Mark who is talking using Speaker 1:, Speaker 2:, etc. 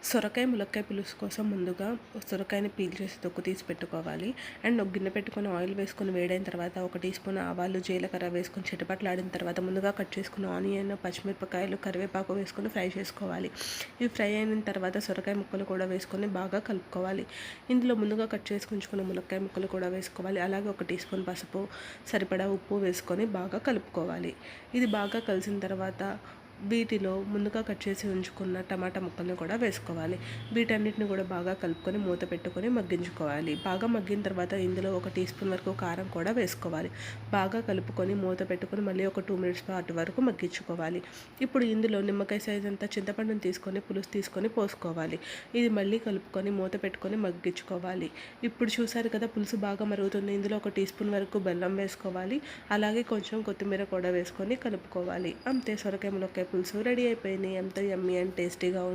Speaker 1: సొరకాయ ములక్కాయ పులుసు కోసం ముందుగా సొరకాయని పీల్ చేసి తొక్కు తీసి పెట్టుకోవాలి. అండ్ ఒక గిన్నె పెట్టుకొని ఆయిల్ వేసుకొని వేడైన తర్వాత 1 టీ స్పూన్ ఆవాలు, జీలకర్ర వేసుకొని చిటపటలాడిన తర్వాత ముందుగా కట్ చేసుకున్న ఆనియన్, పచ్చిమిరపకాయలు, కరివేపాకు వేసుకొని ఫ్రై చేసుకోవాలి. ఇవి ఫ్రై అయిన తర్వాత సొరకాయ ముక్కలు కూడా వేసుకొని బాగా కలుపుకోవాలి. ఇందులో ముందుగా కట్ చేసి ఉంచుకున్న ములక్కాయ ముక్కలు కూడా వేసుకోవాలి. అలాగే 1 టీ స్పూన్ పసుపు, సరిపడా ఉప్పు వేసుకొని బాగా కలుపుకోవాలి. ఇది బాగా కలిసిన తర్వాత వీటిలో ముందుగా కట్ చేసి ఉంచుకున్న టమాటా ముక్కల్ని కూడా వేసుకోవాలి. వీటన్నిటిని కూడా బాగా కలుపుకొని మూత పెట్టుకొని మగ్గించుకోవాలి. బాగా మగ్గిన తర్వాత ఇందులో 1 టీ స్పూన్ వరకు కారం కూడా వేసుకోవాలి. బాగా కలుపుకొని మూత పెట్టుకొని మళ్ళీ ఒక 2 మినిట్స్ పాటు వరకు మగ్గించుకోవాలి. ఇప్పుడు ఇందులో నిమ్మకాయ సైజ్ అంతా చింతపండుని తీసుకొని పులుసు తీసుకొని పోసుకోవాలి. ఇది మళ్ళీ కలుపుకొని మూత పెట్టుకొని మగ్గించుకోవాలి. ఇప్పుడు చూసారు కదా, పులుసు బాగా మరుగుతుంది. ఇందులో 1 టీ స్పూన్ వరకు బెల్లం వేసుకోవాలి. అలాగే కొంచెం కొత్తిమీర కూడా వేసుకొని కలుపుకోవాలి. అంతే, సొరకాయ ములక్కాయ పులుసు రెడీ అయిపోయింది. ఎంతో యమ్మీ అండ్ టేస్టీగా ఉంది.